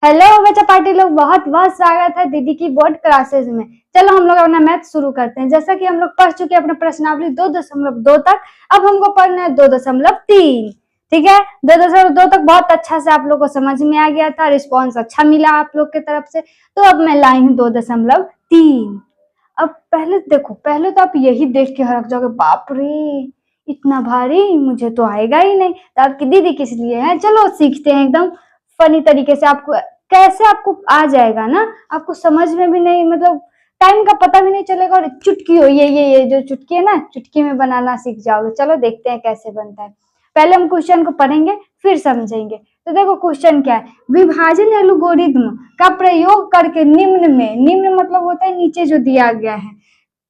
Hello बच्चा party लोग, बहुत बहुत स्वागत है दीदी की बोर्ड क्लासेस में। चलो हम लोग अपना मैथ शुरू करते हैं। जैसा कि हम लोग पढ़ चुके हैं अपना प्रश्नावली 2.2 तक, अब हमको पढ़ना है 2.3। ठीक है, 2.2 तक बहुत अच्छा से आप लोग को समझ में आ गया था, रिस्पॉन्स अच्छा मिला आप लोग की तरफ से, तो अब मैं लाई हूँ 2.3। अब पहले देखो, पहले तो आप यही देख के हड़क जाओगे, बाप रे इतना भारी, मुझे तो आएगा ही नहीं। तो आपकी दीदी किस लिए है, चलो सीखते हैं एकदम फनी तरीके से। आपको कैसे आपको आ जाएगा ना, आपको समझ में भी नहीं, मतलब टाइम का पता भी नहीं चलेगा, और चुटकी हो ये जो चुटकी है ना, चुटकी में बनाना सीख जाओगे। चलो देखते हैं कैसे बनता है। पहले हम क्वेश्चन को पढ़ेंगे फिर समझेंगे। तो देखो क्वेश्चन क्या है, विभाजन एल्गोरिथ्म का प्रयोग करके निम्न में, निम्न मतलब होता है नीचे जो दिया गया है,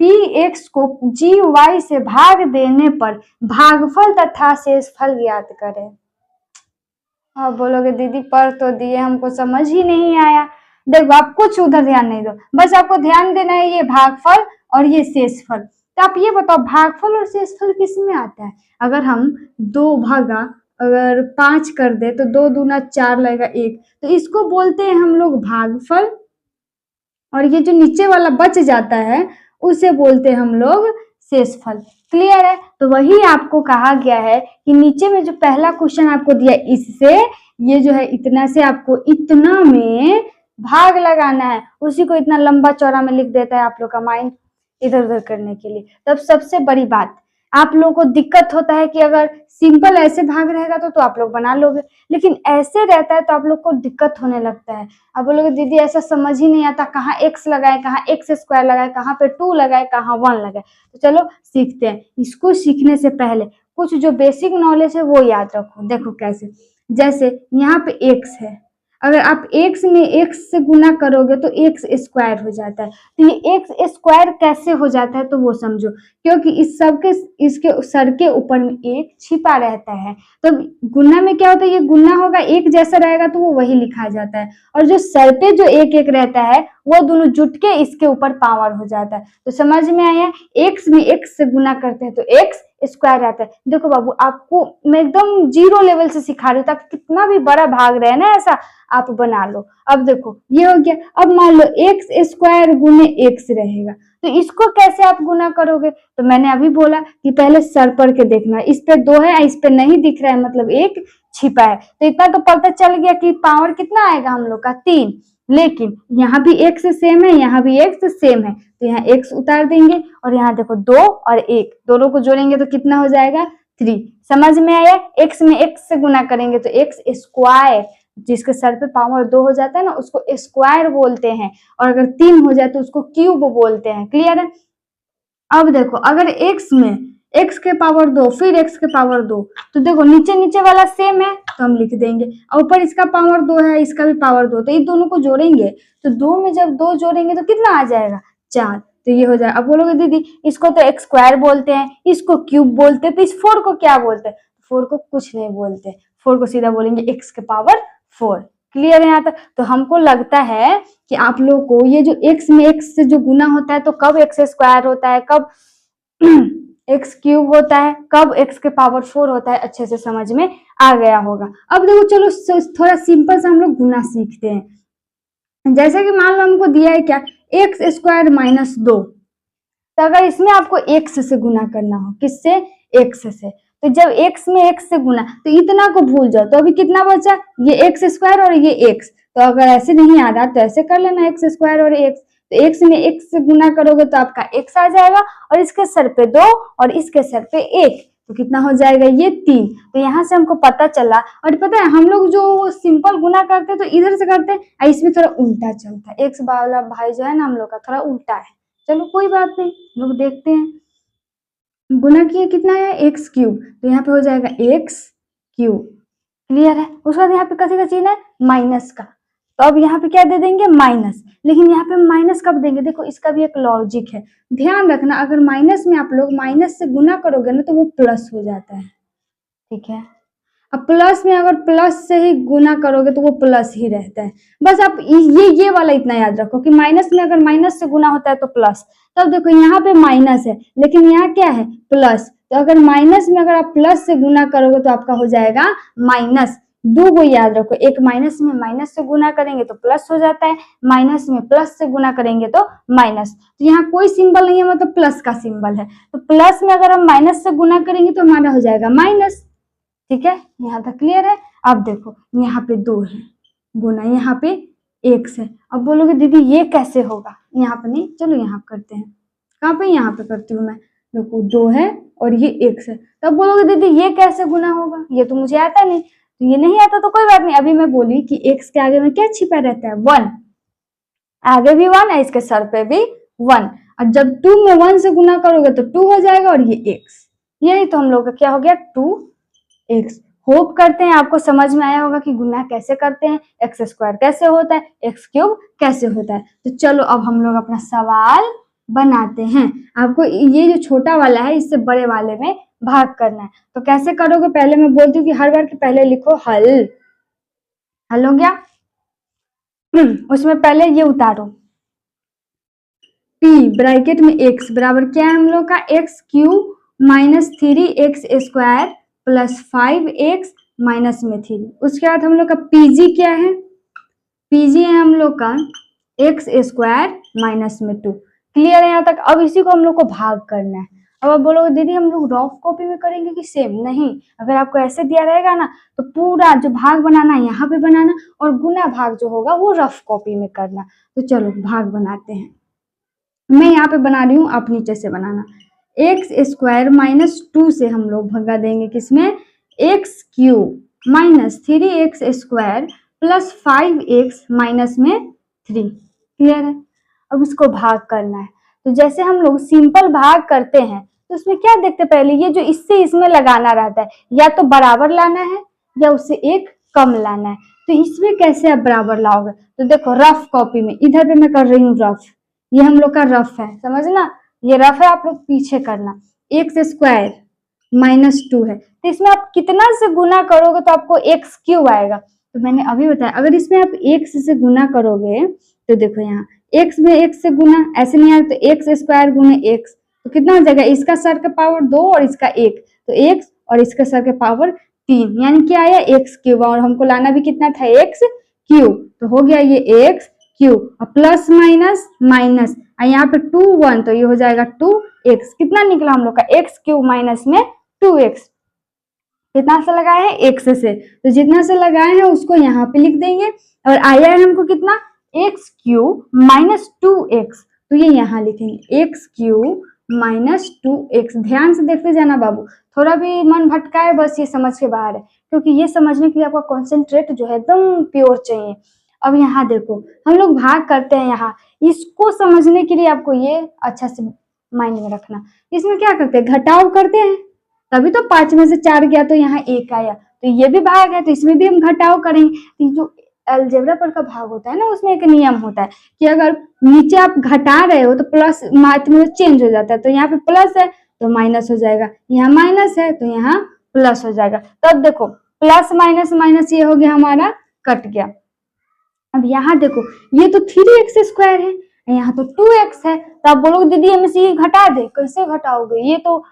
px को gy से भाग देने पर भागफल तथा शेषफल ज्ञात करें। आप बोलोगे दीदी पढ़ तो दिए, हमको समझ ही नहीं आया। देखो आप कुछ उधर ध्यान नहीं दो, बस आपको ध्यान देना है ये भागफल और ये शेषफल। तो आप ये बताओ भागफल और शेषफल किस में आता है। अगर हम 2 भागा अगर 5 कर दे तो 2 दूना 4 लगेगा 1, तो इसको बोलते हैं हम लोग भागफल, और ये जो नीचे वाला बच जाता है उसे बोलते हैं हम लोग शेषफल। क्लियर है। तो वही आपको कहा गया है कि नीचे में जो पहला क्वेश्चन आपको दिया, इससे ये जो है इतना से आपको इतना में भाग लगाना है, उसी को इतना लंबा चौड़ा में लिख देता है आप लोग का माइंड इधर उधर करने के लिए। तब सबसे बड़ी बात, आप लोगों को दिक्कत होता है कि अगर सिंपल ऐसे भाग रहेगा तो आप लोग बना लोगे, लेकिन ऐसे रहता है तो आप लोग को दिक्कत होने लगता है। आप बोलोगे दीदी ऐसा समझ ही नहीं आता, कहाँ x लगाए, कहाँ x स्क्वायर लगाए, कहाँ पे 2 लगाए, कहाँ 1 लगाए। तो चलो सीखते हैं। इसको सीखने से पहले कुछ जो बेसिक नॉलेज है वो याद रखो। देखो कैसे, जैसे यहाँ पे x है, अगर आप x में x से गुना करोगे तो x स्क्वायर हो जाता है। तो ये x स्क्वायर कैसे हो जाता है तो वो समझो, क्योंकि इस सब के इसके सर के ऊपर में एक छिपा रहता है। तो गुना में क्या होता है, ये गुना होगा, एक जैसा रहेगा तो वो वही लिखा जाता है, और जो सर पे जो एक एक रहता है वो दोनों जुट के इसके ऊपर पावर हो जाता है। तो समझ में आया, x में x से गुना करते हैं तो x स्क्वायर रहता है। देखो बाबू, आपको मैं एकदम जीरो लेवल से सिखा रही हूँ ताकि कितना भी बड़ा भाग रहे ना ऐसा आप बना लो। अब देखो ये हो गया। अब मान लो एक्स स्क्वायर गुने एक्स रहेगा, तो इसको कैसे आप गुना करोगे। तो मैंने अभी बोला कि पहले सर पर के देखना, इस पे 2 है, इस पे नहीं दिख रहा है, मतलब एक छिपा है। तो इतना तो पता चल गया कि पावर कितना आएगा हम लोग का 3, लेकिन यहाँ भी x सेम है, यहाँ भी x सेम है, तो यहाँ x उतार देंगे, और यहाँ देखो 2 और 1 दोनों को जोड़ेंगे तो कितना हो जाएगा 3। समझ में आया। x में x से गुना करेंगे तो x स्क्वायर, जिसके सर पे पावर 2 हो जाता है ना उसको स्क्वायर बोलते हैं, और अगर 3 हो जाए तो उसको क्यूब बोलते हैं। क्लियर है। अब देखो अगर x में x के पावर 2 फिर x के पावर 2, तो देखो नीचे नीचे वाला सेम है तो हम लिख देंगे, और ऊपर इसका पावर 2 है, इसका भी पावर 2, तो इन दोनों को जोड़ेंगे तो 2 में जब 2 जोड़ेंगे तो कितना आ जाएगा 4। तो ये हो जाए। अब बोलोगे दीदी इसको तो एक्स स्क्वायर बोलते हैं, इसको क्यूब बोलते हैं, तो इस 4 को क्या बोलते हैं। 4 को कुछ नहीं बोलते, 4 को सीधा बोलेंगे x के पावर 4। क्लियर है यहाँ तक। तो हमको लगता है कि आप लोग को ये जो x में x से जो गुना होता है तो कब x स्क्वायर होता है, कब x क्यूब होता है, कब x के पावर 4 होता है, अच्छे से समझ में आ गया होगा। अब देखो चलो थोड़ा सिंपल सा हम लोग गुना सीखते हैं। जैसे कि मान लो हमको दिया है क्या, एक्स स्क्वायर माइनस 2, तो अगर इसमें आपको x से गुना करना हो, किससे, x से, तो जब x में x से गुना, तो इतना को भूल जाओ, तो अभी कितना बचा, ये एक्स स्क्वायर और ये x। तो अगर ऐसे नहीं आ रहा तो ऐसे कर लेना, एक्स स्क्वायर और x। तो x में x से गुना करोगे तो आपका x आ जाएगा, और इसके सर पे 2 और इसके सर पे 1, तो कितना हो जाएगा ये 3। तो यहाँ से हमको पता चला। और पता है हम लोग जो सिंपल गुना करते हैं तो इधर से करते हैं, इसमें थोड़ा उल्टा चलता है, x वाला भाई जो है ना हम लोग का थोड़ा उल्टा है। चलो कोई बात नहीं, लोग देखते हैं। गुना किए कितना है x क्यूब, तो यहाँ पे हो जाएगा x क्यूब। क्लियर है। उसके बाद यहाँ पे किसी का चिन्ह है माइनस का, तो अब यहाँ पे क्या दे देंगे माइनस, लेकिन यहाँ पे माइनस कब देंगे, देखो इसका भी एक लॉजिक है, ध्यान रखना। अगर माइनस में आप लोग माइनस से गुना करोगे ना तो वो प्लस हो जाता है। ठीक है। अब प्लस में अगर प्लस से ही गुना करोगे तो वो प्लस ही रहता है। बस आप ये वाला इतना याद रखो कि माइनस में अगर माइनस से गुना होता है तो प्लस। तब देखो यहाँ पे माइनस है लेकिन यहाँ क्या है प्लस, तो अगर माइनस में अगर आप प्लस से गुना करोगे तो आपका हो जाएगा माइनस। दो को याद रखो, एक माइनस में माइनस से गुना करेंगे तो प्लस हो जाता है, माइनस में प्लस से गुना करेंगे तो माइनस। तो यहाँ कोई सिंबल नहीं है, मतलब प्लस का सिंबल है, तो प्लस में अगर हम माइनस से गुना करेंगे तो हमारा हो जाएगा माइनस। ठीक है, यहाँ तक क्लियर है। अब देखो यहाँ पे 2 है गुना यहाँ पे 1 से। अब बोलोगे दीदी ये कैसे होगा, यहाँ पे नहीं, चलो यहाँ करते हैं। कहाँ पे, यहाँ पे करती हूँ मैं। देखो 2 है और ये 1 से, तब बोलोगे दीदी ये कैसे गुना होगा, ये तो मुझे आता नहीं। तो ये नहीं आता तो कोई बात नहीं, अभी मैं बोली कि x के आगे में क्या छिपा रहता है, 1, आगे भी 1 है, इसके सर पे भी 1, और जब 2 में 1 से गुना करोगे तो 2 हो जाएगा और ये x, यही तो हम लोग का क्या हो गया 2x। होप करते हैं आपको समझ में आया होगा कि गुना कैसे करते हैं, एक्स स्क्वायर कैसे होता है, एक्स क्यूब कैसे होता है। तो चलो अब हम लोग अपना सवाल बनाते हैं। आपको ये जो छोटा वाला है इससे बड़े वाले में भाग करना है। तो कैसे करोगे, पहले मैं बोलती हूँ कि हर बार के पहले लिखो हल। हल हो गया, उसमें पहले ये उतारो, p ब्रैकेट में x बराबर क्या है हम लोग का, x cube minus 3x square plus 5x minus में 3। उसके बाद हम लोग का pg क्या है, pg है हम लोग का x स्क्वायर माइनस में 2। क्लियर है यहाँ तक। अब इसी को हम लोग को भाग करना है। अब आप बोलोगे दीदी हम लोग रफ कॉपी में करेंगे कि सेम, नहीं, अगर आपको ऐसे दिया रहेगा ना तो पूरा जो भाग बनाना है यहाँ पे बनाना, और गुना भाग जो होगा वो रफ कॉपी में करना। तो चलो भाग बनाते हैं, मैं यहाँ पे बना रही हूँ, आप नीचे से बनाना। एक्स स्क्वायर माइनस 2 से हम लोग भगा देंगे किसमें, x cube minus 3x square plus 5x minus में 3। क्लियर है। अब इसको भाग करना है। तो जैसे हम लोग सिंपल भाग करते हैं तो उसमें क्या देखते, पहले ये जो इससे इसमें लगाना रहता है, या तो बराबर लाना है या उससे एक कम लाना है। तो इसमें कैसे आप बराबर लाओगे, तो देखो रफ कॉपी में, इधर पे मैं कर रही हूँ रफ, ये हम लोग का रफ है, समझना, ये रफ है, आप लोग पीछे करना। एक्स स्क्वायर माइनस 2 है, तो इसमें आप कितना से गुना करोगे तो आपको एक्स क्यूब आएगा। तो मैंने अभी बताया, अगर इसमें आप एक्स से गुना करोगे तो देखो यहाँ एक्स में एक्स से गुना ऐसे नहीं आया, तो एक्स स्क्वायर गुने एक्स, तो कितना हो जाएगा, इसका सर का पावर 2 और इसका 1, तो एक्स और इसका सर के पावर 3, यानी क्या आया एक्स क्यूब, और हमको लाना भी कितना था एक्स क्यूब, तो हो गया ये एक्स क्यूब। और प्लस माइनस माइनस, और यहाँ पे 2 1, तो ये हो जाएगा 2x। कितना निकला हम लोग का, एक्स क्यूब माइनस में 2x। कितना से लगाए हैं, x से, तो जितना से लगाए हैं उसको यहाँ पे लिख देंगे, और आया है हमको कितना, एक्स क्यूब माइनस 2x, तो ये यहाँ लिखेंगे एक्स क्यूब माइनस 2x। ध्यान से देखते जाना बाबू, थोड़ा भी मन भटका है बस ये समझ के बाहर है, क्योंकि ये समझने के लिए आपका कॉन्सेंट्रेट जो है एकदम प्योर चाहिए। अब यहाँ देखो हम लोग भाग करते हैं, यहाँ इसको समझने के लिए आपको ये अच्छा से माइंड में रखना। इसमें क्या करते हैं, घटाव करते हैं, तभी तो 5 में से 4 गया तो यहाँ 1 आया, तो ये भी भाग है, तो इसमें भी हम घटाव करेंगे। तो जो अलजेब्रा पर का भाग होता है ना, उसमें एक नियम होता है कि अगर नीचे आप घटा रहे हो तो प्लस मात्र में चेंज हो जाता है, तो यहाँ पे प्लस है तो माइनस हो जाएगा, यहाँ माइनस है तो यहाँ प्लस हो जाएगा। तो अब देखो प्लस माइनस माइनस ये हो गया हमारा, कट गया। अब यहाँ देखो ये तो 3x स्क्वायर है, यहाँ तो 2x है, तो आप बोलोगे दीदी हमें से ये घटा दे, कैसे घटाओगे, ये तो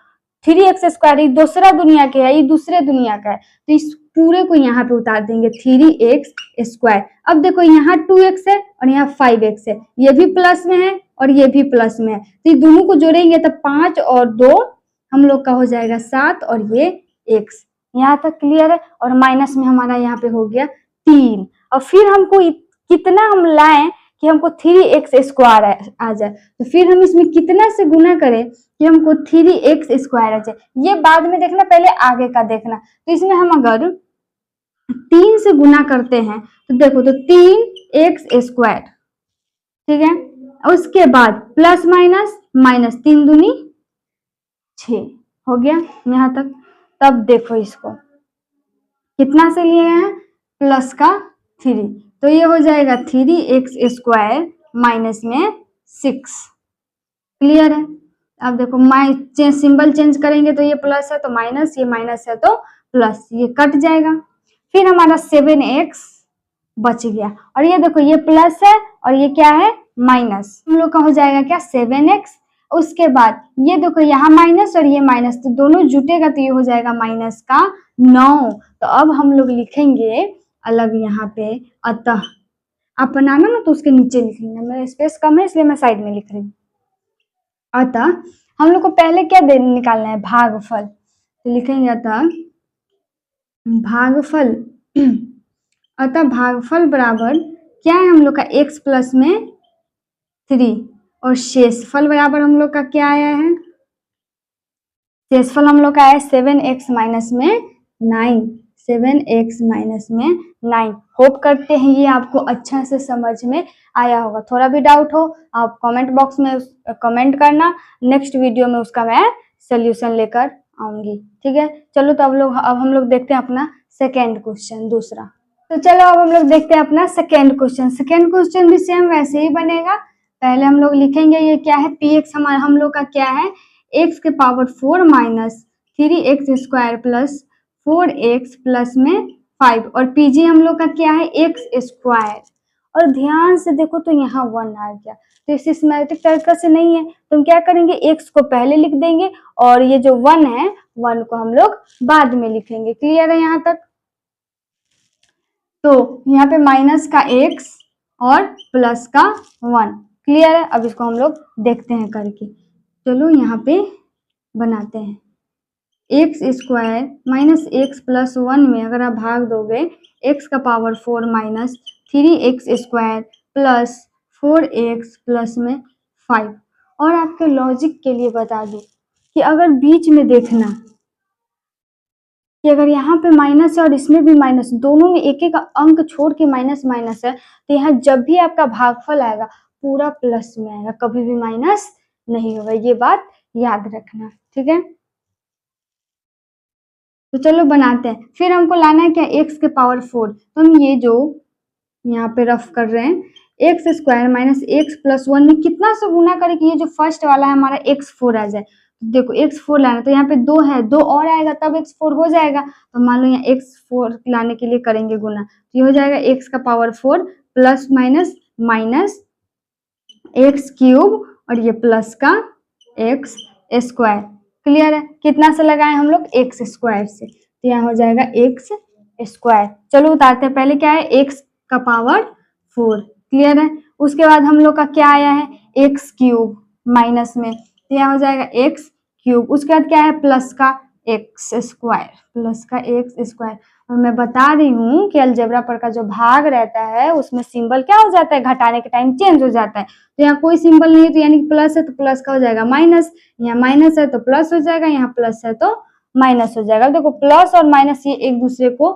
3x स्क्वायर ये दूसरा दुनिया के है, ये दूसरे दुनिया का है, तो इस पूरे को यहाँ पे उतार देंगे 3x स्क्वायर। अब देखो यहाँ 2x है और यहाँ 5x है, ये भी प्लस में है और ये भी प्लस में है, तो ये दोनों को जोड़ेंगे तो 5 और 2 हम लोग का हो जाएगा 7, और ये x। यहाँ तक क्लियर है। और माइनस में हमारा यहाँ पे हो गया 3, और फिर हमको कितना हम लाएं कि हमको 3x स्क्वायर आ जाए, तो फिर हम इसमें कितना से गुना करें कि हमको 3x स्क्वायर आ जाए, ये बाद में देखना, पहले आगे का देखना। तो इसमें हम अगर 3 से गुना करते हैं तो देखो तो 3x स्क्वायर, ठीक है, उसके बाद प्लस माइनस माइनस 3 दूनी 6 हो गया यहाँ तक। तब देखो इसको कितना से लिए हैं, प्लस का 3, तो ये हो जाएगा 3x स्क्वायर माइनस में 6। क्लियर है। अब देखो सिंबल चेंज करेंगे तो ये प्लस है तो माइनस, ये माइनस है तो प्लस, ये कट जाएगा। फिर हमारा 7x बच गया, और ये देखो ये प्लस है और ये क्या है माइनस, हम लोग का हो जाएगा क्या 7x, उसके बाद ये देखो यहाँ माइनस और ये माइनस, तो दोनों जुटेगा तो ये हो जाएगा माइनस का 9। तो अब हम लोग लिखेंगे अलग यहाँ पे अतः, आप बनाना ना तो उसके नीचे लिखेंगे, मेरा स्पेस कम है इसलिए मैं साइड में लिख रही हूँ। अतः हम लोग को पहले क्या निकालना है, भागफल, तो लिखेंगे अतः भागफल अतः भागफल बराबर क्या है हम लोग का x प्लस में 3 और शेषफल बराबर हम लोग का क्या आया है, शेषफल हम लोग का आया 7x माइनस में 9, 7x माइनस में 9। होप करते हैं ये आपको अच्छा से समझ में आया होगा। थोड़ा भी डाउट हो आप कमेंट बॉक्स में कमेंट करना, नेक्स्ट वीडियो में उसका मैं सोल्यूशन लेकर आऊंगी। ठीक है, चलो तो अब हम लोग देखते हैं अपना सेकेंड क्वेश्चन, दूसरा। तो चलो अब हम लोग देखते हैं अपना सेकेंड क्वेश्चन। सेकेंड क्वेश्चन भी सेम वैसे ही बनेगा। पहले हम लोग लिखेंगे ये क्या है, px हमारा हम लोग का क्या है, x के power 4 minus 3x square plus 4x plus में 5 और pg हम लोग का क्या है x स्क्वायर। और ध्यान से देखो तो यहाँ 1 आ गया, तो इस सिस्टमैटिक तरीके से नहीं है तो हम क्या करेंगे, x को पहले लिख देंगे और ये जो 1 है 1 को हम लोग बाद में लिखेंगे। क्लियर है यहाँ तक? तो यहाँ पे माइनस का x और प्लस का 1। क्लियर है? अब इसको हम लोग देखते हैं करके। चलो यहाँ पे बनाते हैं, x square minus x plus 1 में अगर आप भाग दोगे x का power 4 minus 3x square plus 4x plus में 5। और आपके लॉजिक के लिए बता दूं कि अगर बीच में देखना कि अगर यहाँ पे माइनस है और इसमें भी माइनस, दोनों में एक एक अंक छोड़ के माइनस माइनस है, तो यहाँ जब भी आपका भागफल आएगा पूरा प्लस में आएगा, कभी भी माइनस नहीं होगा। ये बात याद रखना, ठीक है। तो चलो बनाते हैं। फिर हमको लाना है क्या, x के पावर 4। तो हम ये जो यहाँ पे रफ कर रहे हैं, x square minus x plus 1 में कितना से गुना करें कि ये जो फर्स्ट वाला है हमारा x4 आ जाए। देखो x4 लाना, तो यहाँ पे 2 है, 2 और आएगा तब x4 हो जाएगा। तो मान लो यहाँ x4 लाने के लिए करेंगे गुना, तो ये हो जाएगा x का power 4 plus minus minus x cube और ये प्लस का एक्स स्क्वायर। क्लियर है? कितना से लगाए हम लोग, एक्स स्क्वायर से, तो यहाँ हो जाएगा एक्स स्क्वायर। चलो उतारते हैं। पहले क्या है, एक्स का पावर 4। क्लियर है? उसके बाद हम लोग का क्या आया है, एक्स क्यूब माइनस में, तो यहाँ हो जाएगा एक्स क्यूब। उसके बाद क्या है, प्लस का एक्स स्क्वायर, प्लस का एक्स स्क्वायर। और मैं बता रही हूँ कि अलजेब्रा पर का जो भाग रहता है उसमें सिंबल क्या हो जाता है, घटाने के टाइम चेंज हो जाता है। तो यहाँ कोई सिंबल नहीं है, तो यानी कि प्लस है तो प्लस का हो जाएगा माइनस, यहाँ माइनस है तो प्लस हो जाएगा, यहाँ प्लस है तो माइनस हो जाएगा। देखो प्लस और माइनस ये एक दूसरे को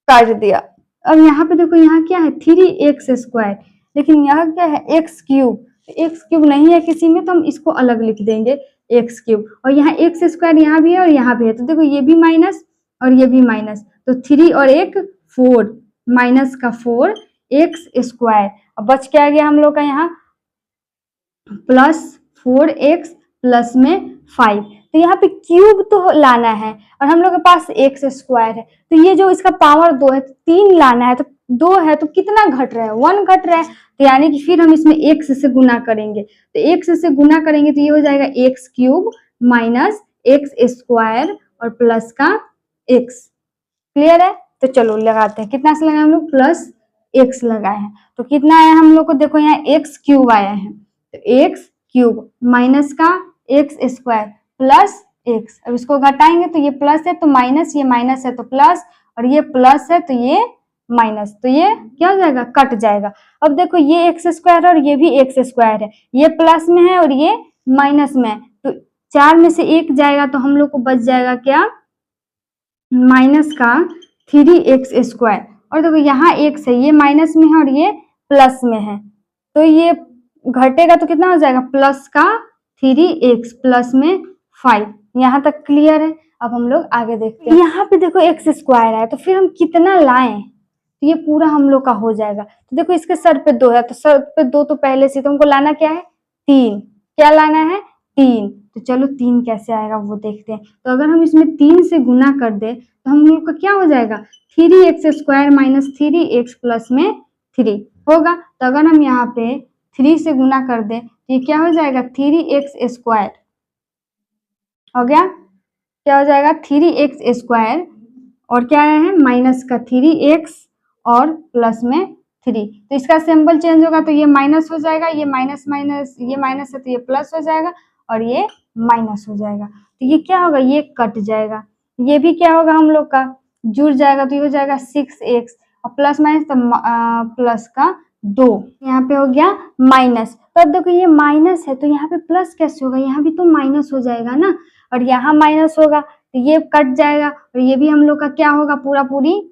काट दिया। अब यहाँ पे देखो, यहाँ क्या है 3x स्क्वायर, लेकिन यहाँ क्या है एक्स क्यूब। एक्स क्यूब नहीं है किसी में तो हम इसको अलग लिख देंगे एक्स क्यूब। और यहाँ एक्स स्क्वायर यहाँ भी है और यहाँ भी है, तो देखो ये भी माइनस और ये भी माइनस, तो 3 और 1 4, माइनस का 4 एक्स स्क्वायर। अब बच क्या गया हम लोग का यहाँ, प्लस 4x प्लस में 5। तो यहाँ पे क्यूब तो लाना है और हम लोग के पास एक्स स्क्वायर है, तो ये जो इसका पावर 2 है तो 3 लाना है, तो 2 है तो कितना घट रहा है, 1 घट रहा है। तो यानी कि फिर हम इसमें x से गुना करेंगे, तो x से गुना करेंगे तो ये हो जाएगा x cube minus x square और प्लस का x। क्लियर है? तो चलो लगाते हैं, कितना से लगाए हम लोग, प्लस x लगाए हैं, तो कितना आया हम लोग को, देखो यहाँ एक्स क्यूब आया है, तो एक्स क्यूब माइनस का एक्स स्क्वायर प्लस एक्स। अब इसको घटाएंगे तो ये प्लस है तो माइनस, ये माइनस है तो प्लस, और ये प्लस है तो ये माइनस, तो ये क्या हो जाएगा, कट जाएगा। अब देखो ये एक्स स्क्वायर और ये भी एक्स स्क्वायर है, ये प्लस में है और ये माइनस में है, तो 4 में से 1 जाएगा तो हम लोग को बच जाएगा क्या, माइनस का 3x स्क्वायर। और देखो यहाँ x है, ये माइनस में है और ये प्लस में है, तो ये घटेगा तो कितना हो जाएगा, प्लस का 3x प्लस में 5। यहाँ तक क्लियर है? अब हम लोग आगे देखते हैं। यहाँ पे देखो एक्स स्क्वायर है, तो फिर हम कितना लाएं, तो ये पूरा हम लोग का हो जाएगा। तो देखो इसके सर पे 2 है, तो सर पे 2 तो पहले से, तो हमको लाना क्या है, 3। क्या लाना है, 3। तो चलो 3 कैसे आएगा वो देखते हैं। तो अगर हम इसमें 3 से गुना कर दे तो हम लोग का क्या हो जाएगा, 3x square minus 3x plus में 3 होगा। तो अगर हम यहाँ पे 3 से गुना कर दे ये क्या हो जाएगा 3x² हो गया। क्या हो जाएगा 3x² और क्या आया है माइनस का 3x और प्लस में 3, तो इसका सिंबल चेंज होगा तो ये माइनस हो जाएगा, ये माइनस माइनस, ये माइनस है तो ये प्लस हो जाएगा और ये माइनस हो जाएगा, तो ये क्या होगा ये कट जाएगा। ये भी क्या होगा हम लोग का जुड़ जाएगा तो ये हो जाएगा 6x और प्लस माइनस तो प्लस का 2, यहाँ पे हो गया माइनस। तो अब देखो ये माइनस है तो यहाँ पे प्लस कैसे होगा, यहाँ भी तो माइनस हो जाएगा ना, और यहाँ माइनस होगा तो ये कट जाएगा और ये भी हम लोग का क्या होगा पूरा पूरी,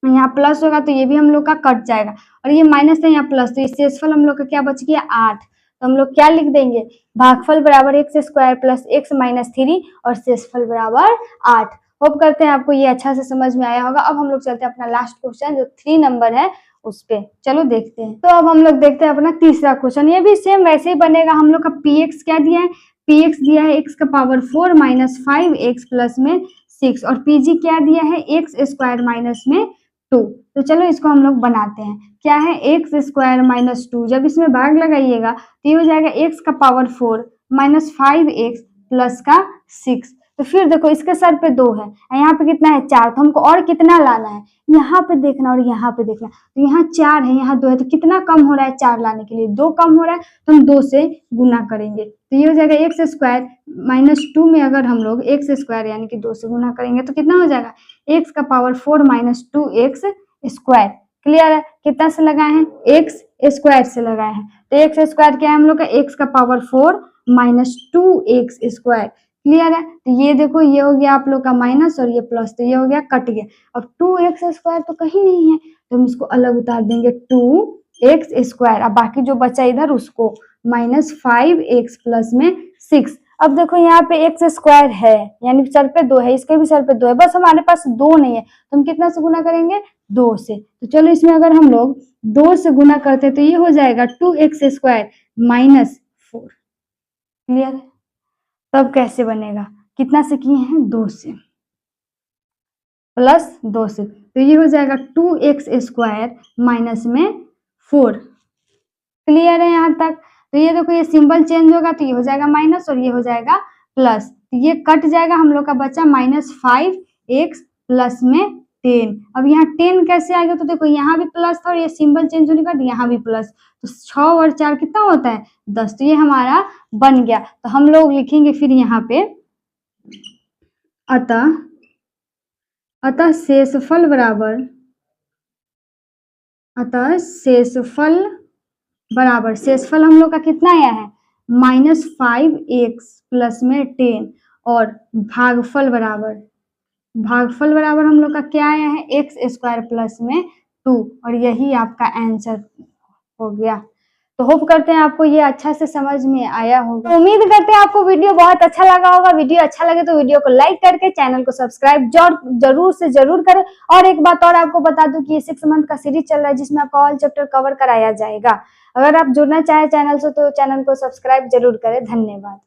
यहाँ प्लस होगा तो ये भी हम लोग का कट जाएगा और ये माइनस है यहाँ प्लस, तो ये शेषफल हम लोग का क्या बच गया 8। तो हम लोग क्या लिख देंगे भागफल बराबर x² प्लस x माइनस 3 और शेषफल बराबर 8। होप करते हैं आपको ये अच्छा से समझ में आया होगा। अब हम लोग चलते हैं अपना लास्ट क्वेश्चन जो 3 नंबर है उस पे, चलो देखते हैं। तो अब हम लोग देखते हैं अपना तीसरा क्वेश्चन, ये भी सेम वैसे ही बनेगा। हम लोग का px क्या दिया है, px दिया है x का पावर 4 माइनस 5x प्लस में 6 और pg क्या दिया है x² माइनस में 2। तो चलो इसको हम लोग बनाते हैं। क्या है x² माइनस 2, जब इसमें भाग लगाइएगा तो ये हो जाएगा x का पावर 4 माइनस 5x प्लस का 6। तो फिर देखो इसके सर पे 2 है, यहाँ पे कितना है 4, तो हमको और कितना लाना है, यहाँ पे देखना और यहाँ पे देखना। तो यहाँ 4 है यहाँ 2 है, तो कितना कम हो रहा है 4 लाने के लिए 2 कम हो रहा है, तो हम 2 से गुना करेंगे। तो ये हो जाएगा x² माइनस 2 में अगर हम लोग x² यानी कि 2 से गुना करेंगे तो कितना हो जाएगा x का पावर 4 माइनस 2x²। क्लियर है, कितना से लगाए हैं x² से लगाए हैं, तो x² क्या है हम लोग का x का पावर 4 माइनस 2x²। क्लियर है, तो ये देखो ये हो गया आप लोग का माइनस और ये प्लस, तो ये हो गया कट गया। अब 2x² तो कहीं नहीं है तो हम इसको अलग उतार देंगे 2x², अब बाकी जो बचा इधर उसको माइनस 5x प्लस में 6। अब देखो यहाँ पे x² है यानी सर पे 2 है, इसके भी सर पे 2 है, बस हमारे पास 2 नहीं है तो हम कितना से गुना करेंगे 2 से। तो चलो इसमें अगर हम लोग 2 से गुना करते हैं तो ये हो जाएगा 2x² माइनस 4। क्लियर है, तब कैसे बनेगा, कितना से किए हैं 2 से प्लस 2 से, तो ये हो जाएगा 2x² माइनस में 4। क्लियर है यहाँ तक। तो ये देखो ये सिंबल चेंज होगा तो ये हो जाएगा माइनस और ये हो जाएगा प्लस, तो ये कट जाएगा, हम लोग का बचा माइनस 5x प्लस में 10। अब यहाँ 10 कैसे आएगा, तो देखो यहाँ भी प्लस था और ये सिंबल चेंज होने के बाद यहाँ भी प्लस, तो 6 और 4 कितना होता है 10, तो ये हमारा बन गया। तो हम लोग लिखेंगे फिर यहाँ पे अतः शेषफल बराबर शेषफल हम लोग का कितना आया है माइनस 5x प्लस में 10 और भागफल बराबर हम लोग का क्या आया है x² प्लस में 2 और यही आपका आंसर हो गया। तो होप करते हैं आपको ये अच्छा से समझ में आया होगा। तो उम्मीद करते हैं आपको वीडियो बहुत अच्छा लगा होगा। वीडियो अच्छा लगे तो वीडियो को लाइक करके चैनल को सब्सक्राइब जरूर से जरूर करें। और एक बात और आपको बता दूं कि ये 6 मंथ का सीरीज चल रहा है जिसमें आपका ऑल चैप्टर कवर कराया जाएगा। अगर आप जुड़ना चाहे चैनल से तो चैनल को सब्सक्राइब जरूर करें। धन्यवाद।